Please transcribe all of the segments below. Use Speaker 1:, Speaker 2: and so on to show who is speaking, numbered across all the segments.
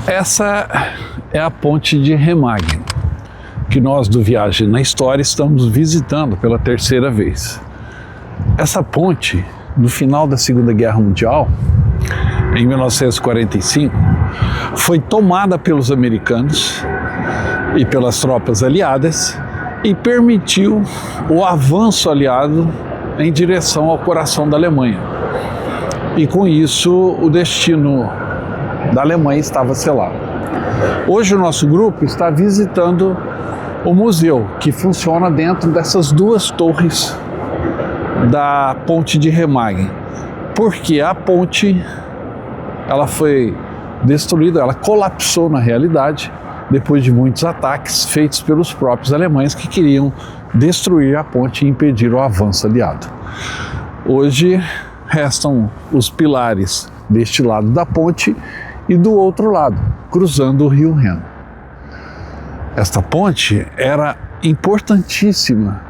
Speaker 1: Essa é a ponte de Remagen, que nós do Viagem na História estamos visitando pela terceira vez. Essa ponte, no final da Segunda Guerra Mundial, em 1945, foi tomada pelos americanos e pelas tropas aliadas e permitiu o avanço aliado em direção ao coração da Alemanha. E com isso o destino da Alemanha estava selado. Hoje o nosso grupo está visitando o museu que funciona dentro dessas duas torres da ponte de Remagen, porque a ponte ela foi destruída, ela colapsou na realidade depois de muitos ataques feitos pelos próprios alemães que queriam destruir a ponte e impedir o avanço aliado. Hoje restam os pilares deste lado da ponte e do outro lado, cruzando o rio Reno. Esta ponte era importantíssima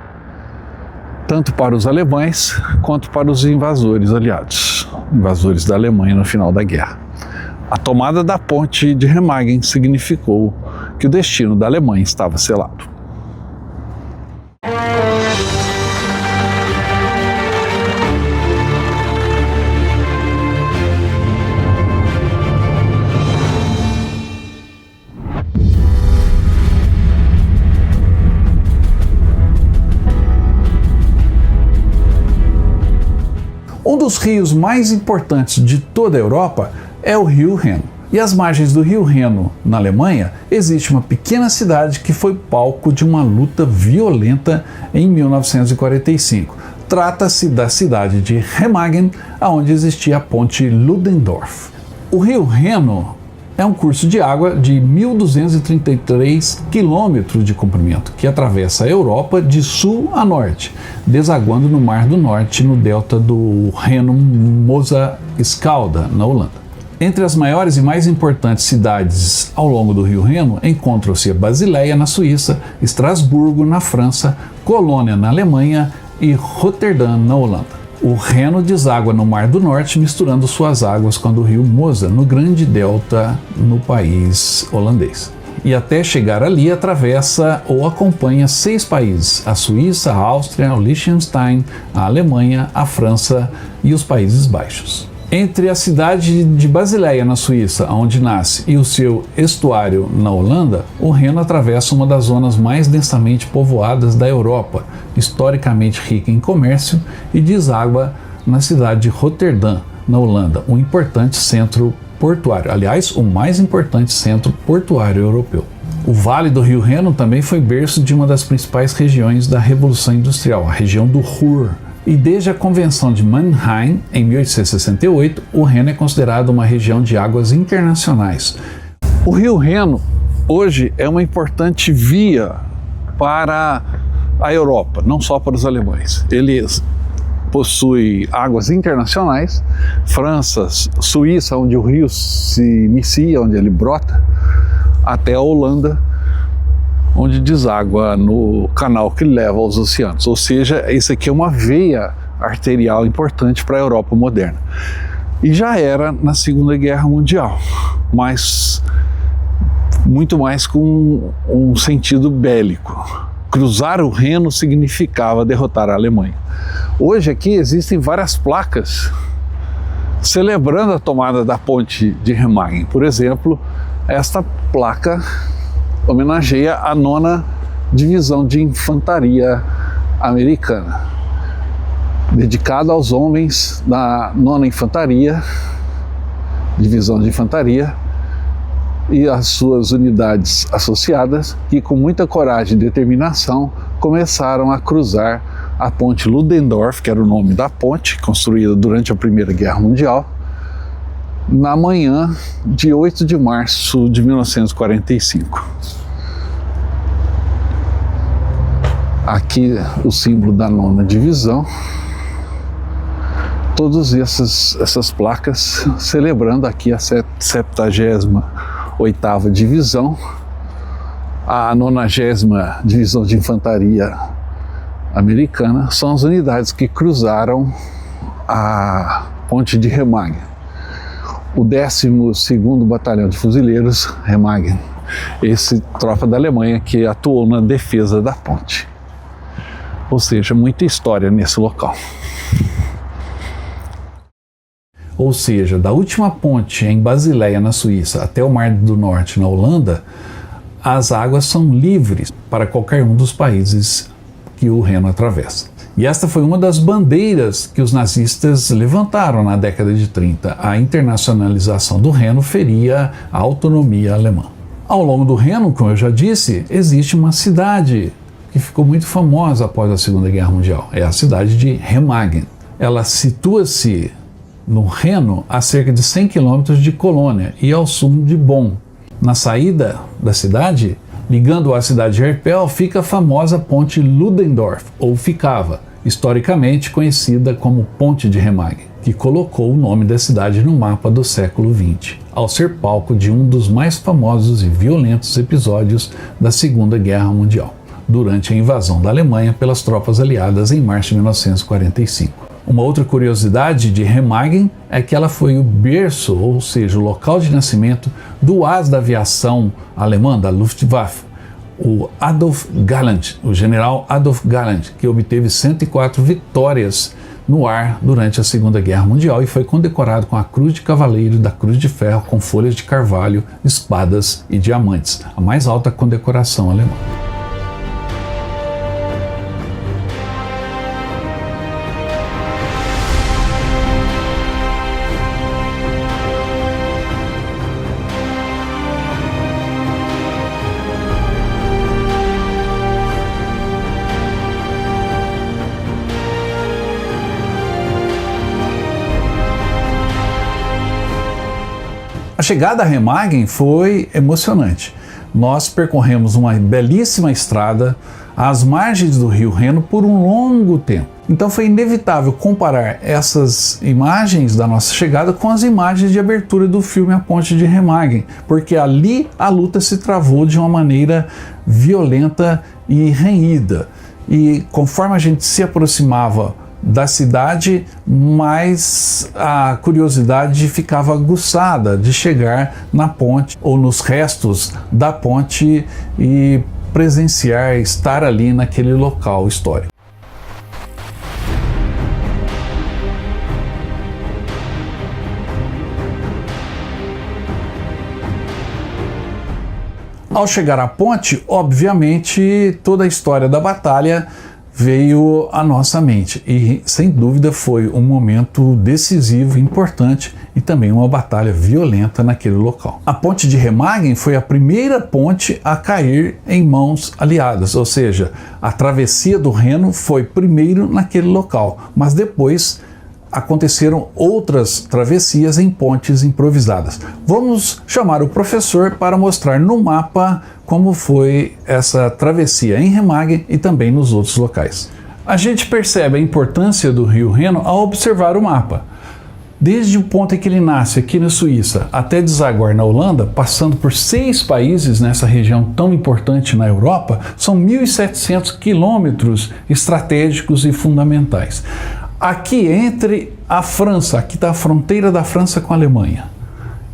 Speaker 1: tanto para os alemães quanto para os invasores aliados, invasores da Alemanha no final da guerra. A tomada da ponte de Remagen significou que o destino da Alemanha estava selado. Um dos rios mais importantes de toda a Europa é o rio Reno. E às margens do rio Reno, na Alemanha, existe uma pequena cidade que foi palco de uma luta violenta em 1945. Trata-se da cidade de Remagen, onde existia a ponte Ludendorff. O rio Reno é um curso de água de 1.233 quilômetros de comprimento, que atravessa a Europa de sul a norte, desaguando no Mar do Norte, no delta do Reno-Mosa-Escalda, na Holanda. Entre as maiores e mais importantes cidades ao longo do rio Reno encontram-se a Basileia, na Suíça, Estrasburgo, na França, Colônia, na Alemanha e Roterdã, na Holanda. O Reno deságua no Mar do Norte, misturando suas águas com a do rio Mosa, no grande delta no país holandês. E até chegar ali atravessa ou acompanha 6 países: a Suíça, a Áustria, o Liechtenstein, a Alemanha, a França e os Países Baixos. Entre a cidade de Basileia, na Suíça, onde nasce, e o seu estuário na Holanda, o Reno atravessa uma das zonas mais densamente povoadas da Europa, historicamente rica em comércio, e deságua na cidade de Roterdã, na Holanda, um importante centro portuário, aliás, o mais importante centro portuário europeu. O Vale do Rio Reno também foi berço de uma das principais regiões da Revolução Industrial, a região do Ruhr. E desde a Convenção de Mannheim, em 1868, o Reno é considerado uma região de águas internacionais. O rio Reno hoje é uma importante via para a Europa, não só para os alemães. Ele possui águas internacionais, França, Suíça, onde o rio se inicia, onde ele brota, até a Holanda, onde deságua no canal que leva aos oceanos. Ou seja, isso aqui é uma veia arterial importante para a Europa moderna. E já era na Segunda Guerra Mundial, mas muito mais com um sentido bélico. Cruzar o Reno significava derrotar a Alemanha. Hoje aqui existem várias placas celebrando a tomada da ponte de Remagen. Por exemplo, esta placa homenageia a 9ª Divisão de Infantaria Americana, dedicada aos homens da 9ª Infantaria, Divisão de Infantaria, e as suas unidades associadas, que com muita coragem e determinação começaram a cruzar a ponte Ludendorff, que era o nome da ponte, construída durante a Primeira Guerra Mundial, na manhã de 8 de março de 1945. Aqui o símbolo da 9ª Divisão, todas essas placas celebrando aqui a 78ª Divisão, a 90ª Divisão de Infantaria Americana, são as unidades que cruzaram a ponte de Remagen. o 12º Batalhão de Fuzileiros Remagen, esse tropa da Alemanha que atuou na defesa da ponte. Ou seja, muita história nesse local. Ou seja, da última ponte em Basileia, na Suíça, até o Mar do Norte, na Holanda, as águas são livres para qualquer um dos países que o Reno atravessa. E esta foi uma das bandeiras que os nazistas levantaram na década de 30. A internacionalização do Reno feria a autonomia alemã. Ao longo do Reno, como eu já disse, existe uma cidade que ficou muito famosa após a Segunda Guerra Mundial. É a cidade de Remagen. Ela situa-se no Reno a cerca de 100 quilômetros de Colônia e ao sul de Bonn. Na saída da cidade, ligando à cidade de Erpel, fica a famosa Ponte Ludendorff, ou ficava, historicamente conhecida como Ponte de Remagen, que colocou o nome da cidade no mapa do século XX, ao ser palco de um dos mais famosos e violentos episódios da Segunda Guerra Mundial, durante a invasão da Alemanha pelas tropas aliadas em março de 1945. Uma outra curiosidade de Remagen é que ela foi o berço, ou seja, o local de nascimento do as da aviação alemã, da Luftwaffe, o Adolf Galland, o general Adolf Galland, que obteve 104 vitórias no ar durante a Segunda Guerra Mundial e foi condecorado com a Cruz de Cavaleiro da Cruz de Ferro com folhas de carvalho, espadas e diamantes, a mais alta condecoração alemã. A chegada a Remagen foi emocionante. Nós percorremos uma belíssima estrada às margens do rio Reno por um longo tempo. Então foi inevitável comparar essas imagens da nossa chegada com as imagens de abertura do filme A Ponte de Remagen, porque ali a luta se travou de uma maneira violenta e renhida. E conforme a gente se aproximava da cidade, mais a curiosidade ficava aguçada de chegar na ponte ou nos restos da ponte e presenciar, estar ali naquele local histórico. Ao chegar à ponte, obviamente, toda a história da batalha veio à nossa mente e, sem dúvida, foi um momento decisivo, importante e também uma batalha violenta naquele local. A ponte de Remagen foi a primeira ponte a cair em mãos aliadas, ou seja, a travessia do Reno foi primeiro naquele local, mas depois aconteceram outras travessias em pontes improvisadas. Vamos chamar o professor para mostrar no mapa como foi essa travessia em Remagen e também nos outros locais. A gente percebe a importância do rio Reno ao observar o mapa. Desde o ponto em que ele nasce aqui na Suíça até desaguar na Holanda, passando por 6 países nessa região tão importante na Europa, são 1.700 quilômetros estratégicos e fundamentais. Aqui entre a França, aqui está a fronteira da França com a Alemanha,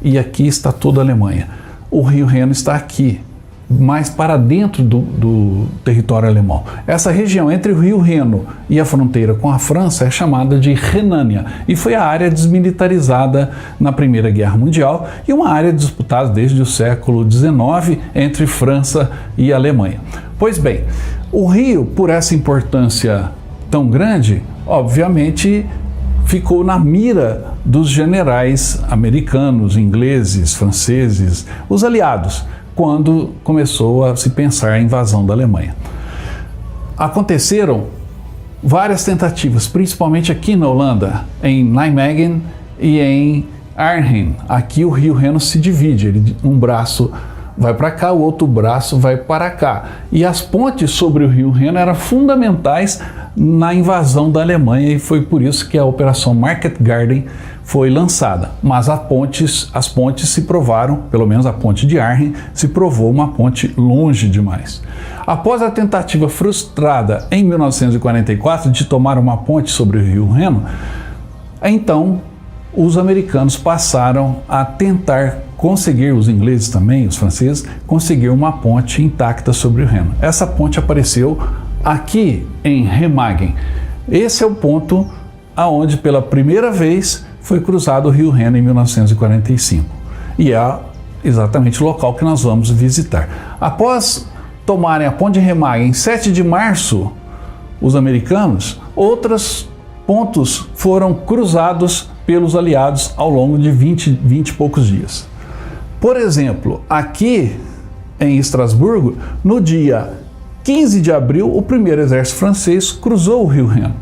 Speaker 1: e aqui está toda a Alemanha. O rio Reno está aqui, mais para dentro do território alemão. Essa região entre o rio Reno e a fronteira com a França é chamada de Renânia e foi a área desmilitarizada na Primeira Guerra Mundial e uma área disputada desde o século XIX entre França e Alemanha. Pois bem, o rio, por essa importância tão grande, obviamente ficou na mira dos generais americanos, ingleses, franceses, os aliados, quando começou a se pensar a invasão da Alemanha. Aconteceram várias tentativas, principalmente aqui na Holanda, em Nijmegen e em Arnhem. Aqui o rio Reno se divide, um braço vai para cá, o outro braço vai para cá. E as pontes sobre o rio Reno eram fundamentais na invasão da Alemanha e foi por isso que a Operação Market Garden foi lançada. Mas as pontes se provaram, pelo menos a ponte de Arnhem, se provou uma ponte longe demais. Após a tentativa frustrada em 1944 de tomar uma ponte sobre o rio Reno, então os americanos passaram a tentar conseguir, os ingleses também, os franceses, conseguir uma ponte intacta sobre o Reno. Essa ponte apareceu aqui em Remagen. Esse é o ponto aonde pela primeira vez foi cruzado o Rio Reno em 1945. E é exatamente o local que nós vamos visitar. Após tomarem a ponte de Remagen em 7 de março, os americanos, outros pontos foram cruzados pelos aliados ao longo de 20 e poucos dias. Por exemplo, aqui em Estrasburgo, no dia 15 de abril, o primeiro exército francês cruzou o Rio Reno.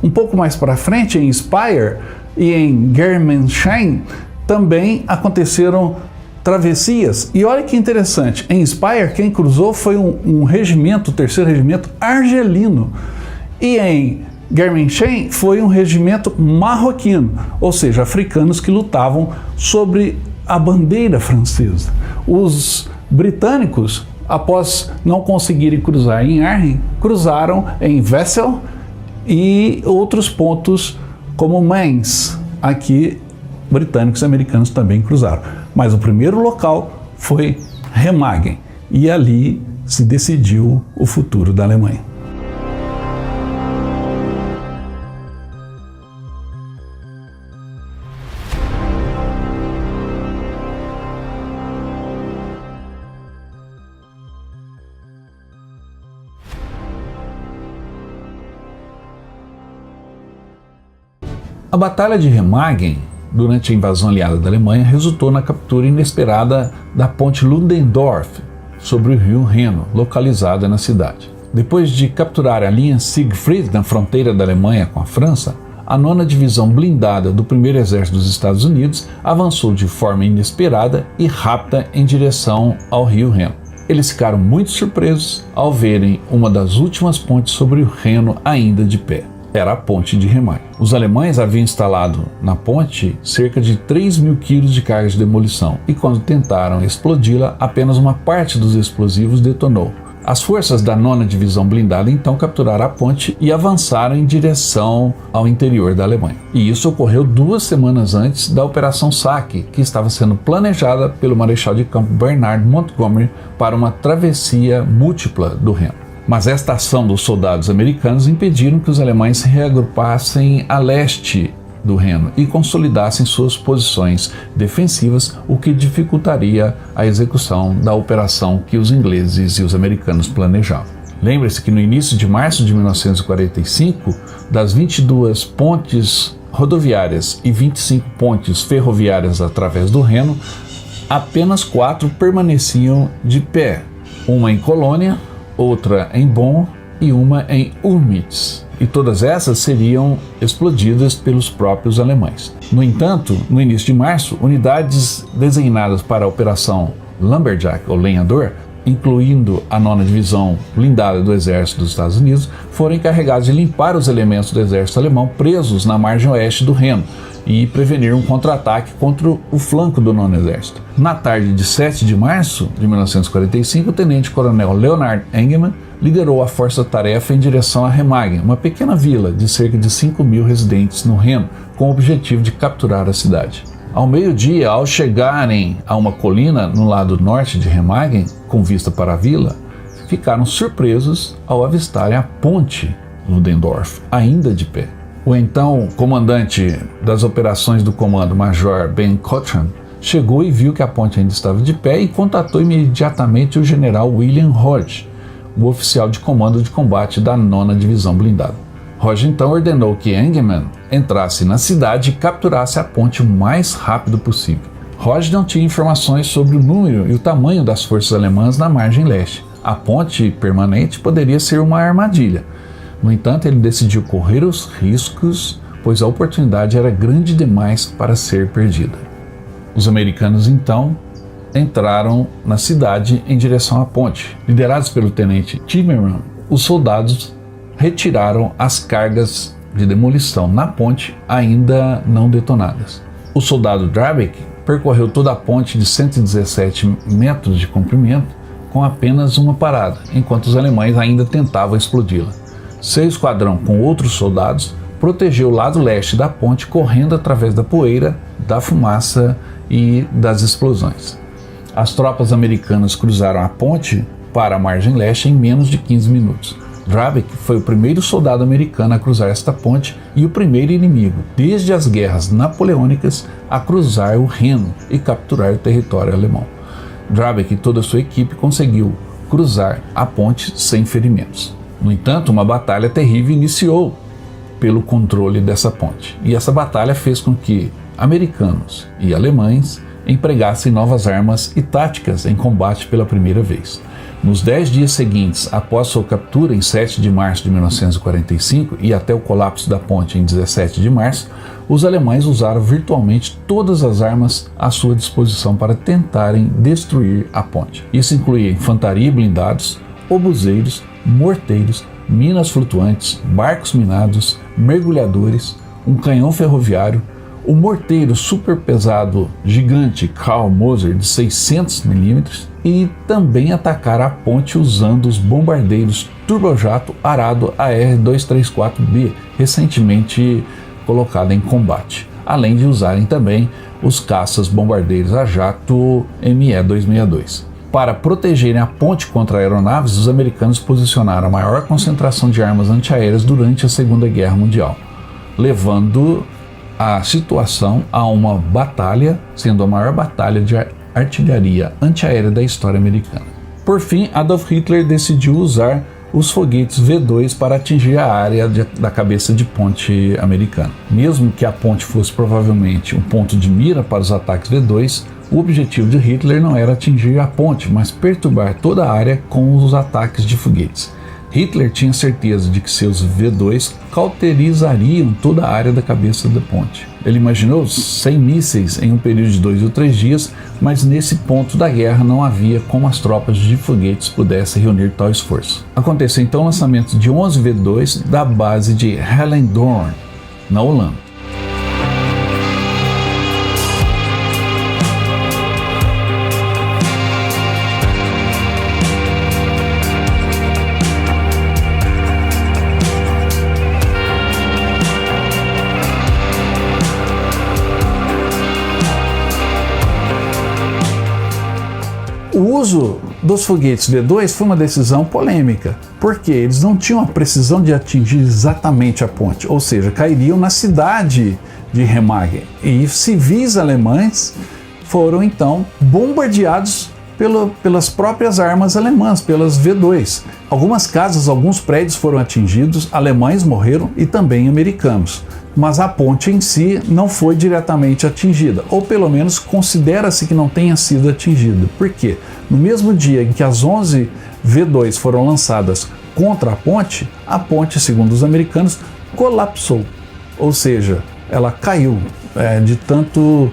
Speaker 1: Um pouco mais para frente, em Speyer e em Germersheim, também aconteceram travessias. E olha que interessante, em Speyer quem cruzou foi um regimento, o 3º Regimento Argelino. E em Germersheim foi um regimento marroquino, ou seja, africanos que lutavam sobre a bandeira francesa. Os britânicos, após não conseguirem cruzar em Arnhem, cruzaram em Wesel e outros pontos como Mainz. Aqui, britânicos e americanos também cruzaram. Mas o primeiro local foi Remagen, e ali se decidiu o futuro da Alemanha. A Batalha de Remagen, durante a invasão aliada da Alemanha, resultou na captura inesperada da ponte Ludendorff sobre o rio Reno, localizada na cidade. Depois de capturar a linha Siegfried na fronteira da Alemanha com a França, a 9ª Divisão Blindada do 1º Exército dos Estados Unidos avançou de forma inesperada e rápida em direção ao rio Reno. Eles ficaram muito surpresos ao verem uma das últimas pontes sobre o Reno ainda de pé. Era a ponte de Remagen. Os alemães haviam instalado na ponte cerca de 3.000 quilos de carga de demolição, e quando tentaram explodi-la, apenas uma parte dos explosivos detonou. As forças da 9ª Divisão Blindada então capturaram a ponte e avançaram em direção ao interior da Alemanha. E isso ocorreu 2 semanas antes da Operação Saque, que estava sendo planejada pelo Marechal de Campo Bernard Montgomery para uma travessia múltipla do Reno. Mas esta ação dos soldados americanos impediram que os alemães se reagrupassem a leste do Reno e consolidassem suas posições defensivas, o que dificultaria a execução da operação que os ingleses e os americanos planejavam. Lembre-se que no início de março de 1945, das 22 pontes rodoviárias e 25 pontes ferroviárias através do Reno, apenas 4 permaneciam de pé, uma em Colônia, outra em Bonn e uma em Urmitz, e todas essas seriam explodidas pelos próprios alemães. No entanto, no início de março, unidades designadas para a Operação Lumberjack, ou Lenhador, incluindo a 9ª Divisão Blindada do Exército dos Estados Unidos, foram encarregados de limpar os elementos do exército alemão presos na margem oeste do Reno e prevenir um contra-ataque contra o flanco do 9º Exército. Na tarde de 7 de março de 1945, o tenente-coronel Leonard Engelmann liderou a força-tarefa em direção a Remagen, uma pequena vila de cerca de 5.000 residentes no Reno, com o objetivo de capturar a cidade. Ao meio-dia, ao chegarem a uma colina no lado norte de Remagen, com vista para a vila, ficaram surpresos ao avistarem a ponte Ludendorff, ainda de pé. O então comandante das operações do comando, Major Ben Cochran, chegou e viu que a ponte ainda estava de pé e contatou imediatamente o general William Hodge, o oficial de comando de combate da 9ª Divisão Blindada. Hodge então ordenou que Engelmann entrasse na cidade e capturasse a ponte o mais rápido possível. Hodge não tinha informações sobre o número e o tamanho das forças alemãs na margem leste. A ponte permanente poderia ser uma armadilha. No entanto, ele decidiu correr os riscos, pois a oportunidade era grande demais para ser perdida. Os americanos então entraram na cidade em direção à ponte. Liderados pelo tenente Timmerman, os soldados retiraram as cargas de demolição na ponte ainda não detonadas. O soldado Drabeck percorreu toda a ponte de 117 metros de comprimento com apenas uma parada, enquanto os alemães ainda tentavam explodi-la. Seu esquadrão, com outros soldados, proteger o lado leste da ponte, correndo através da poeira, da fumaça e das explosões. As tropas americanas cruzaram a ponte para a margem leste em menos de 15 minutos. Drabeck foi o primeiro soldado americano a cruzar esta ponte e o primeiro inimigo, desde as guerras napoleônicas, a cruzar o Reno e capturar o território alemão. Drabeck e toda a sua equipe conseguiu cruzar a ponte sem ferimentos. No entanto, uma batalha terrível iniciou pelo controle dessa ponte, e essa batalha fez com que americanos e alemães empregassem novas armas e táticas em combate pela primeira vez. Nos 10 dias seguintes, após sua captura em 7 de março de 1945 e até o colapso da ponte em 17 de março, os alemães usaram virtualmente todas as armas à sua disposição para tentarem destruir a ponte. Isso incluía infantaria e blindados, obuseiros, morteiros, minas flutuantes, barcos minados, mergulhadores, um canhão ferroviário, o morteiro super pesado gigante Karl Moser de 600 mm e também atacar a ponte usando os bombardeiros turbojato Arado AR-234B, recentemente colocado em combate, além de usarem também os caças bombardeiros a jato ME-262. Para protegerem a ponte contra aeronaves, os americanos posicionaram a maior concentração de armas antiaéreas durante a Segunda Guerra Mundial, levando a situação a uma batalha, sendo a maior batalha de artilharia antiaérea da história americana. Por fim, Adolf Hitler decidiu usar os foguetes V2 para atingir a área da cabeça de ponte americana. Mesmo que a ponte fosse provavelmente um ponto de mira para os ataques V2, o objetivo de Hitler não era atingir a ponte, mas perturbar toda a área com os ataques de foguetes. Hitler tinha certeza de que seus V2 cauterizariam toda a área da cabeça da ponte. Ele imaginou 100 mísseis em um período de 2 ou 3 dias, mas nesse ponto da guerra não havia como as tropas de foguetes pudessem reunir tal esforço. Aconteceu então o lançamento de 11 V2 da base de Hellendoorn, na Holanda. O uso dos foguetes V2 foi uma decisão polêmica, porque eles não tinham a precisão de atingir exatamente a ponte, ou seja, cairiam na cidade de Remagen. E civis alemães foram então bombardeados pelas próprias armas alemãs, pelas V2. Algumas casas, alguns prédios foram atingidos, alemães morreram e também americanos. Mas a ponte em si não foi diretamente atingida, ou pelo menos considera-se que não tenha sido atingida. Por quê? No mesmo dia em que as 11 V2 foram lançadas contra a ponte, segundo os americanos, colapsou. Ou seja, ela caiu de tanto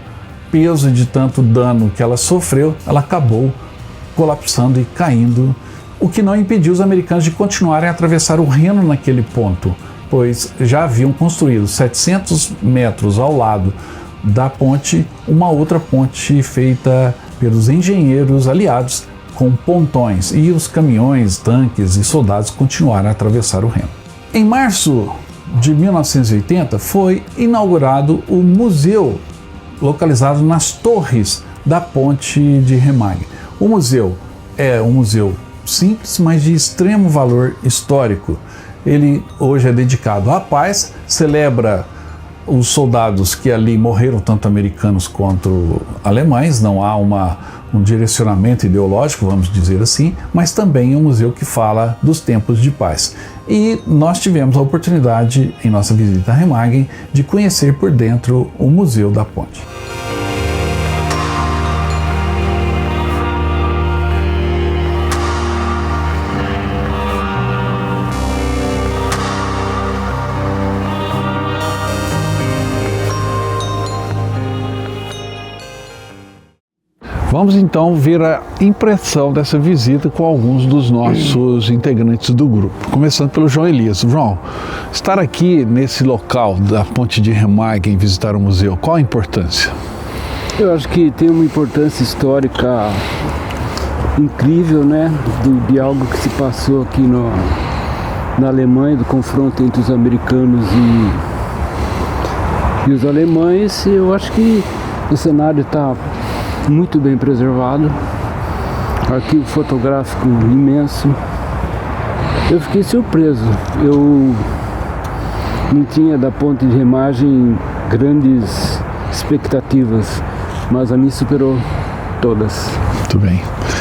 Speaker 1: peso e de tanto dano que ela sofreu, ela acabou colapsando e caindo, o que não impediu os americanos de continuarem a atravessar o Reno naquele ponto, pois já haviam construído 700 metros ao lado da ponte uma outra ponte feita pelos engenheiros aliados com pontões, e os caminhões, tanques e soldados continuaram a atravessar o Reno. Em março de 1980 foi inaugurado o museu localizado nas torres da ponte de Remagen. O museu é um museu simples, mas de extremo valor histórico. Ele hoje é dedicado à paz, celebra os soldados que ali morreram, tanto americanos quanto alemães. Não há um direcionamento ideológico, vamos dizer assim, mas também é um museu que fala dos tempos de paz. E nós tivemos a oportunidade, em nossa visita a Remagen, de conhecer por dentro o Museu da Ponte. Vamos então ver a impressão dessa visita com alguns dos nossos integrantes do grupo. Começando pelo João Elias. João, estar aqui nesse local da ponte de Remagen, visitar o museu, qual a importância?
Speaker 2: Eu acho que tem uma importância histórica incrível, né? De algo que se passou aqui na Alemanha, do confronto entre os americanos E os alemães, eu acho que o cenário está muito bem preservado, arquivo fotográfico imenso. Eu fiquei surpreso, eu não tinha da ponte de remagem grandes expectativas, mas a mim superou todas.
Speaker 1: Muito bem.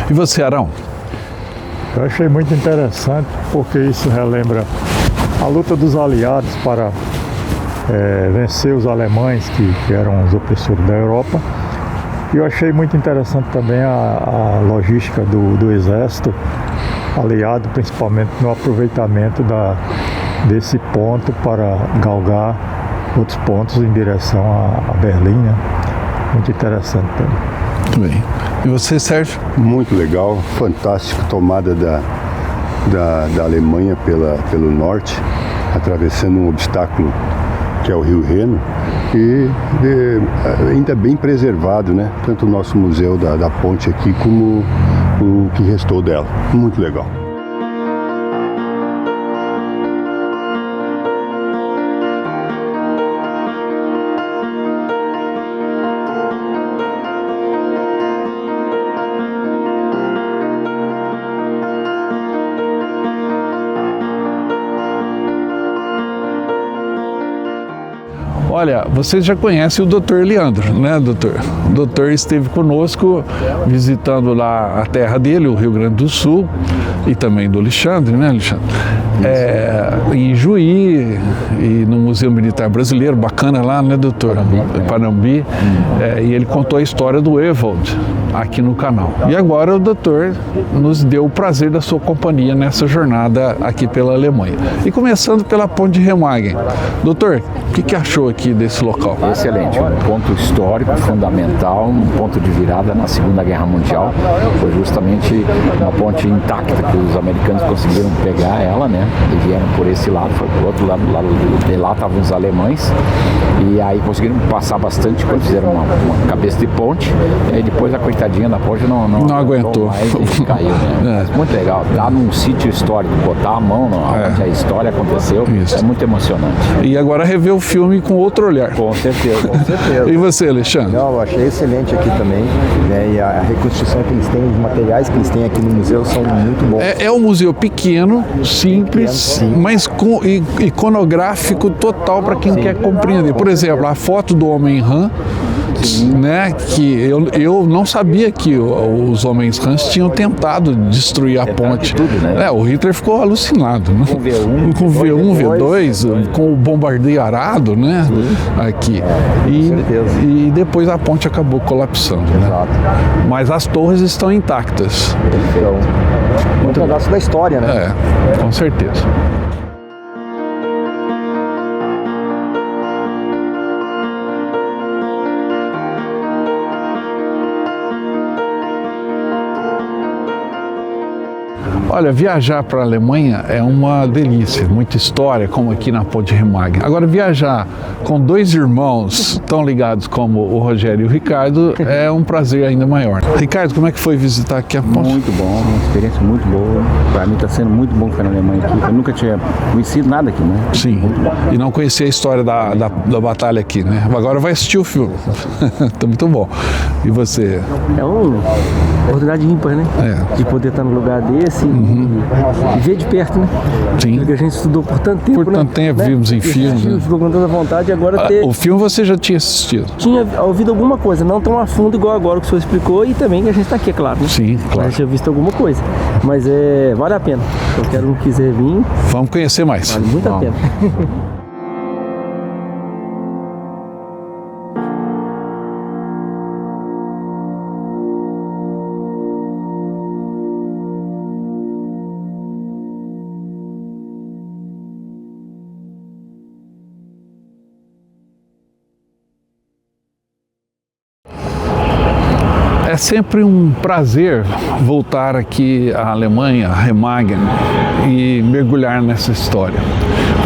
Speaker 1: E você, Arão?
Speaker 3: Eu achei muito interessante porque isso relembra a luta dos aliados para vencer os alemães que eram os opressores da Europa. E eu achei muito interessante também a logística do exército aliado, principalmente no aproveitamento desse ponto para galgar outros pontos em direção a Berlim, né? Muito interessante também.
Speaker 1: Muito bem. E você, Sérgio?
Speaker 4: Muito legal, fantástico, tomada da Alemanha pelo norte, atravessando um obstáculo que é o Rio Reno, e ainda bem preservado, né? Tanto o nosso museu da ponte aqui como o que restou dela. Muito legal.
Speaker 1: Olha, vocês já conhecem o Dr. Leandro, né, doutor? O doutor esteve conosco visitando lá a terra dele, o Rio Grande do Sul, e também do Alexandre, né, Alexandre? Em Juí e no Museu Militar Brasileiro, bacana lá, né, doutor? Panambi. E ele contou a história do Ewald aqui no canal. E agora o doutor nos deu o prazer da sua companhia nessa jornada aqui pela Alemanha. E começando pela Ponte de Remagen. Doutor, o que achou aqui desse local?
Speaker 5: Excelente, um ponto histórico fundamental, um ponto de virada na Segunda Guerra Mundial. Foi justamente uma ponte intacta que os americanos conseguiram pegar ela, né? E vieram por esse lado, foi por outro lado, de lá estavam os alemães, e aí conseguiram passar bastante quando fizeram uma cabeça de ponte, e depois a coitadinha da ponte não
Speaker 1: aguentou
Speaker 5: mais e caiu, né? Mas muito legal, tá num sítio histórico, botar a mão onde a história aconteceu, é muito emocionante.
Speaker 1: E agora rever o filme com outro olhar.
Speaker 5: Com certeza, com certeza.
Speaker 1: E você, Alexandre?
Speaker 6: Não, eu achei excelente aqui também, né? E a reconstrução que eles têm, os materiais que eles têm aqui no museu são muito bons.
Speaker 1: É um museu pequeno, simples, mas com iconográfico total para quem quer compreender. Por exemplo, a foto do Homem-Rã, né, que eu não sabia que os homens Rãs tinham tentado destruir a ponte.
Speaker 5: Tudo, né?
Speaker 1: O Hitler ficou alucinado, né?
Speaker 5: Com
Speaker 1: V1, V2, com o bombardeio arado, né? Aqui. E depois a ponte acabou colapsando, né? Mas as torres estão intactas.
Speaker 6: Um pedaço da história, né?
Speaker 1: Com certeza. Olha, viajar para a Alemanha é uma delícia, muita história, como aqui na Ponte Remagen. Agora, viajar com dois irmãos tão ligados como o Rogério e o Ricardo é um prazer ainda maior. Ricardo, como é que foi visitar aqui a ponte?
Speaker 7: Muito bom, uma experiência muito boa. Para mim está sendo muito bom ficar na Alemanha aqui. Eu nunca tinha conhecido nada aqui, né?
Speaker 1: Sim, e não conhecia a história da batalha aqui, né? Agora vai assistir o filme. Tá muito bom. E você?
Speaker 7: É uma oportunidade ímpar, né? De poder estar num lugar desse e ver de perto, né?
Speaker 1: Sim.
Speaker 7: Porque a gente estudou por tanto tempo,
Speaker 1: por tanto tempo, vimos em filmes. Né?
Speaker 7: Ficou com tanta vontade e agora ter...
Speaker 1: O filme você já tinha assistido?
Speaker 7: Tinha ouvido alguma coisa, não tão a fundo igual agora que o senhor explicou, e também que a gente está aqui, é claro, né?
Speaker 1: Sim, claro.
Speaker 7: A gente tinha visto alguma coisa, mas vale a pena. Qualquer um que quiser vir...
Speaker 1: Vamos conhecer mais.
Speaker 7: Vale muito a pena.
Speaker 1: É sempre um prazer voltar aqui à Alemanha, a Remagen, e mergulhar nessa história.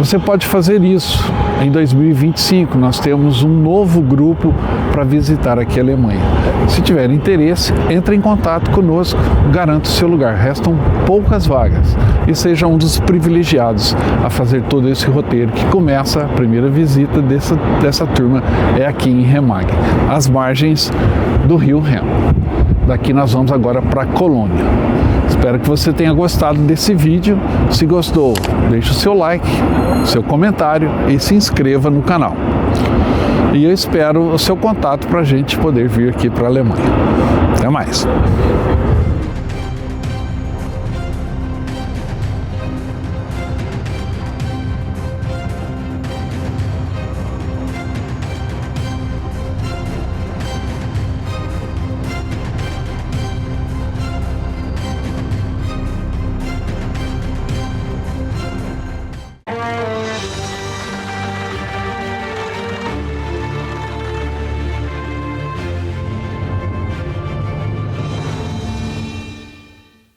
Speaker 1: Você pode fazer isso. Em 2025 nós temos um novo grupo para visitar aqui a Alemanha. Se tiver interesse, entre em contato conosco, garanto o seu lugar. Restam poucas vagas e seja um dos privilegiados a fazer todo esse roteiro que começa a primeira visita dessa turma é aqui em Remagen, às margens do rio Reno. Daqui nós vamos agora para Colônia. Espero que você tenha gostado desse vídeo. Se gostou, deixe o seu like, seu comentário e se inscreva no canal. E eu espero o seu contato para a gente poder vir aqui para a Alemanha. Até mais!